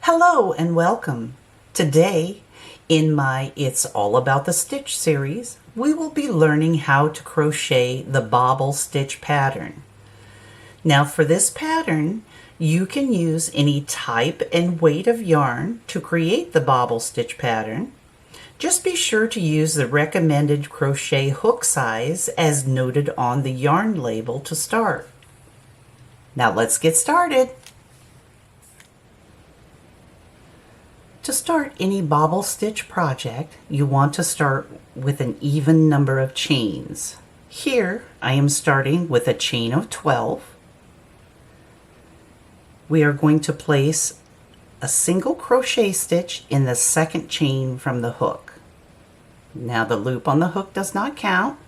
Hello and welcome. Today, in my It's All About the Stitch series, we will be learning how to crochet the bobble stitch pattern. Now for this pattern, you can use any type and weight of yarn to create the bobble stitch pattern. Just be sure to use the recommended crochet hook size as noted on the yarn label to start. Now let's get started. To start any bobble stitch project, you want to start with an even number of chains. Here, I am starting with a chain of 12. We are going to place a single crochet stitch in the second chain from the hook. Now the loop on the hook does not count.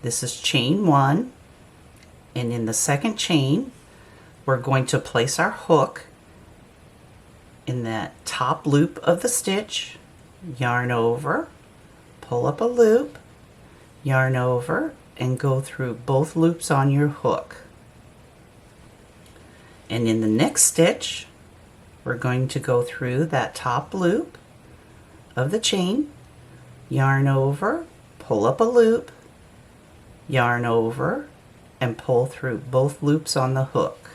This is chain 1, and in the second chain, we're going to place our hook in that top loop of the stitch, yarn over, pull up a loop, yarn over, and go through both loops on your hook. And in the next stitch, we're going to go through that top loop of the chain, yarn over, pull up a loop, yarn over, and pull through both loops on the hook.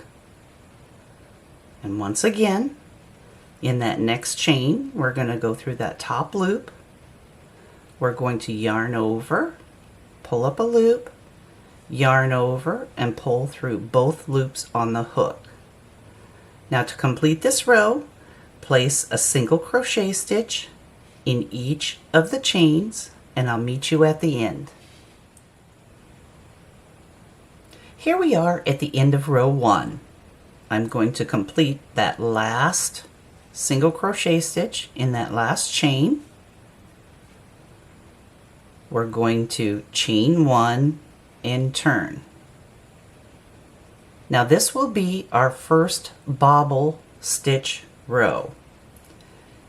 And once again, in that next chain, we're going to go through that top loop. We're going to yarn over, pull up a loop, yarn over, and pull through both loops on the hook. Now to complete this row, place a single crochet stitch in each of the chains, and I'll meet you at the end. Here we are at the end of row 1. I'm going to complete that last single crochet stitch in that last chain. We're going to chain 1 and turn. Now this will be our first bobble stitch row.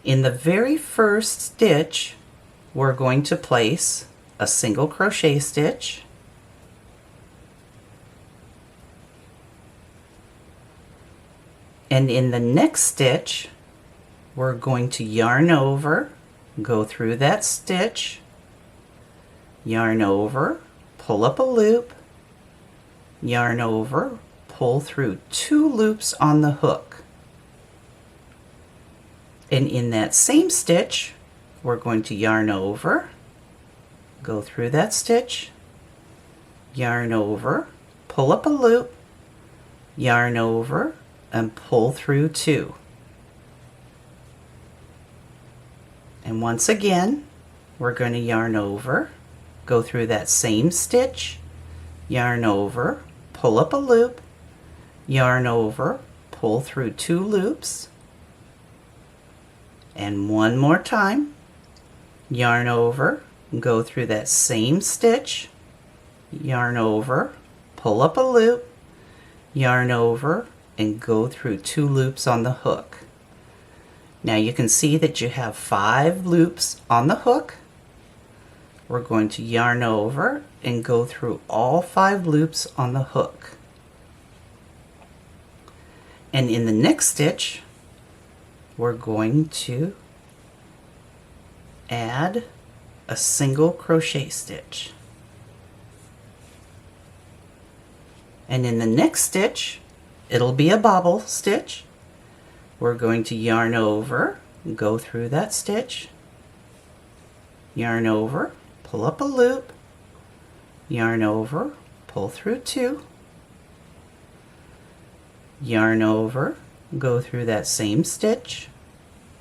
In the very first stitch, we're going to place a single crochet stitch, and in the next stitch, we're going to yarn over, go through that stitch, yarn over, pull up a loop, yarn over, pull through 2 loops on the hook. And in that same stitch, we're going to yarn over, go through that stitch, yarn over, pull up a loop, yarn over, and pull through 2. And once again, we're going to yarn over, go through that same stitch, yarn over, pull up a loop, yarn over, pull through 2 loops, and one more time, yarn over, go through that same stitch, yarn over, pull up a loop, yarn over, and go through 2 loops on the hook. Now you can see that you have 5 loops on the hook. We're going to yarn over and go through all 5 loops on the hook. And in the next stitch, we're going to add a single crochet stitch. And in the next stitch, it'll be a bobble stitch. We're going to yarn over, go through that stitch, yarn over, pull up a loop, yarn over, pull through 2, yarn over, go through that same stitch,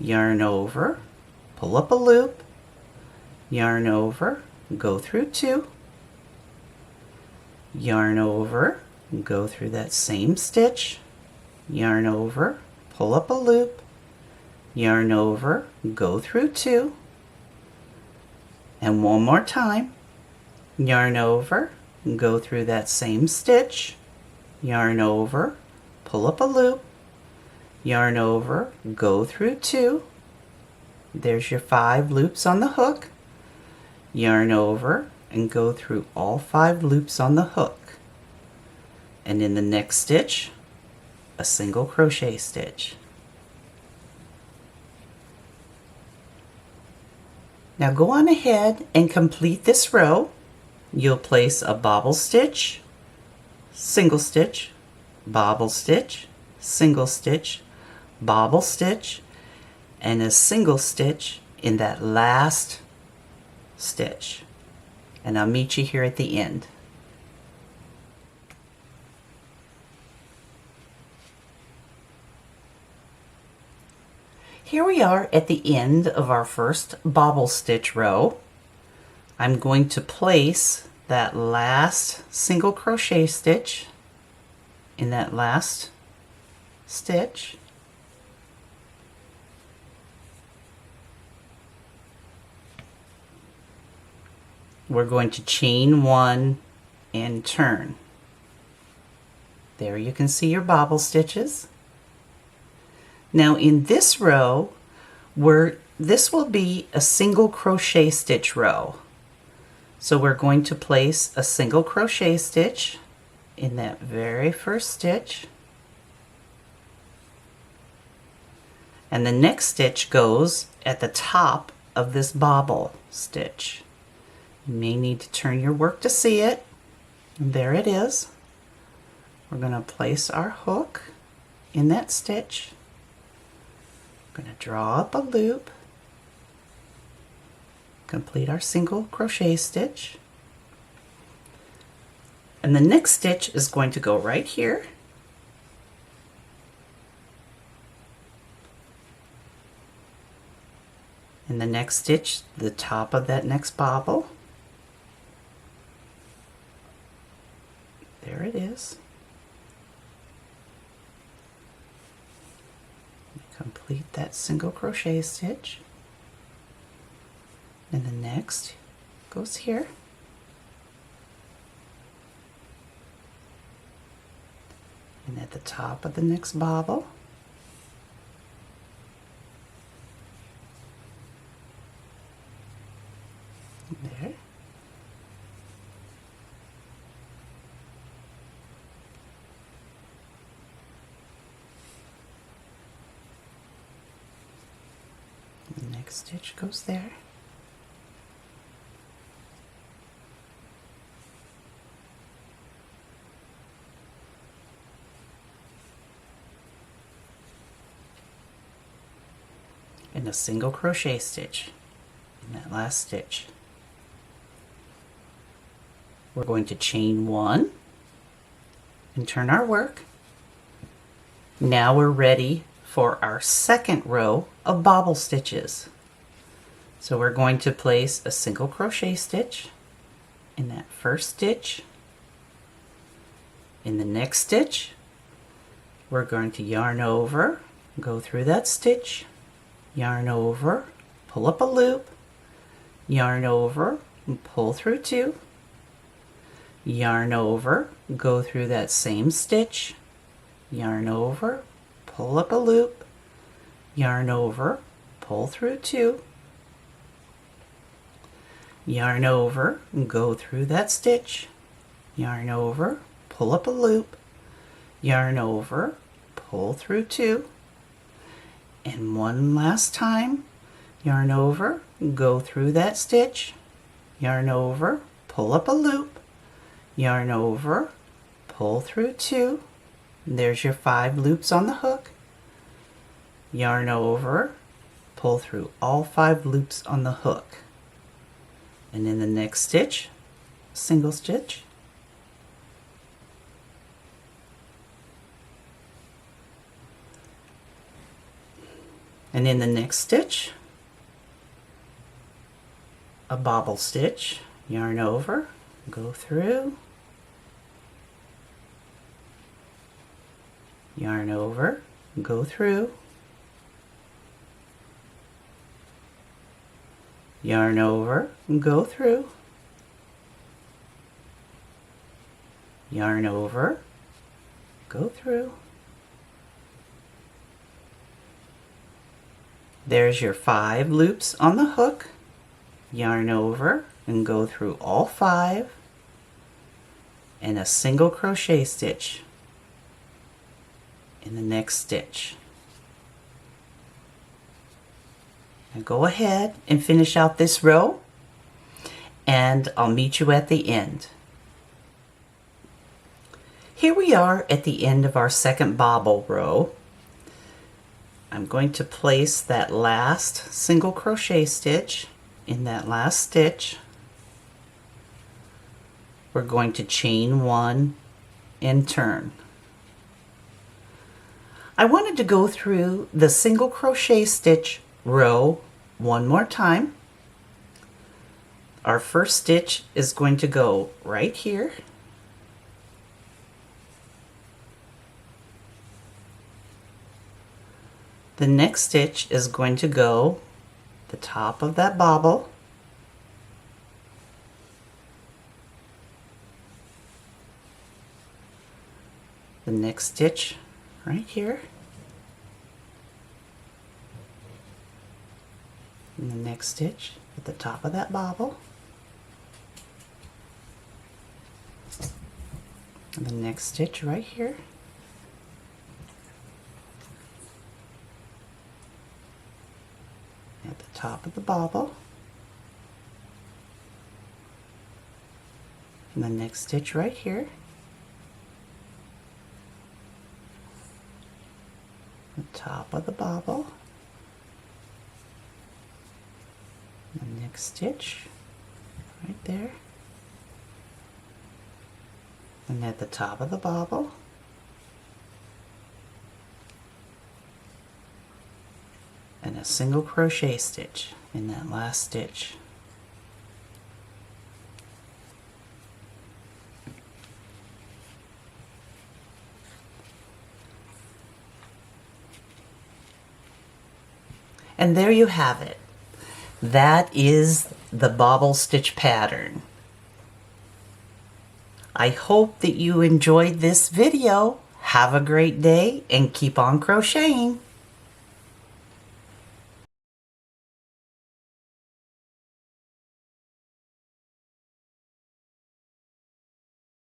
yarn over, pull up a loop, yarn over, go through 2, yarn over, go through that same stitch, yarn over, pull up a loop, yarn over, go through 2, and one more time, yarn over, go through that same stitch, yarn over, pull up a loop, yarn over, go through 2, there's your 5 loops on the hook, yarn over, and go through all 5 loops on the hook. And in the next stitch, a single crochet stitch. Now go on ahead and complete this row. You'll place a bobble stitch, single stitch, bobble stitch, single stitch, bobble stitch, and a single stitch in that last stitch. And I'll meet you here at the end. Here we are at the end of our first bobble stitch row. I'm going to place that last single crochet stitch in that last stitch. We're going to chain one and turn. There you can see your bobble stitches. Now in this row, this will be a single crochet stitch row. So we're going to place a single crochet stitch in that very first stitch. And the next stitch goes at the top of this bobble stitch. You may need to turn your work to see it. And there it is. We're going to place our hook in that stitch. We're going to draw up a loop, complete our single crochet stitch, and the next stitch is going to go right here. And the next stitch, the top of that next bobble. There it is. Complete that single crochet stitch, and the next goes here, and at the top of the next bobble, there, the next stitch goes there. And a single crochet stitch in that last stitch. We're going to chain one and turn our work. Now we're ready for our second row of bobble stitches. So we're going to place a single crochet stitch in that first stitch. In the next stitch, we're going to yarn over, go through that stitch, yarn over, pull up a loop, yarn over, and pull through two, yarn over, go through that same stitch, yarn over, pull up a loop, yarn over, pull through two, yarn over, go through that stitch, yarn over, pull up a loop, yarn over, pull through two, and one last time, yarn over, go through that stitch, yarn over, pull up a loop, yarn over, pull through two. There's your 5 loops on the hook. Yarn over, pull through all 5 loops on the hook. And in the next stitch, single stitch. And in the next stitch, a bobble stitch, yarn over, go through, yarn over, go through, yarn over, go through, yarn over, go through. There's your 5 loops on the hook. Yarn over and go through all 5 and a single crochet stitch in the next stitch. Now go ahead and finish out this row, and I'll meet you at the end. Here we are at the end of our second bobble row. I'm going to place that last single crochet stitch in that last stitch. We're going to chain 1 and turn. I wanted to go through the single crochet stitch row one more time. Our first stitch is going to go right here. The next stitch is going to go the top of that bobble. The next stitch right here. And the next stitch at the top of that bobble. And the next stitch right here. At the top of the bobble. And the next stitch right here. The top of the bobble. The next stitch right there. And at the top of the bobble. And a single crochet stitch in that last stitch. And there you have it. That is the bobble stitch pattern. I hope that you enjoyed this video. Have a great day and keep on crocheting.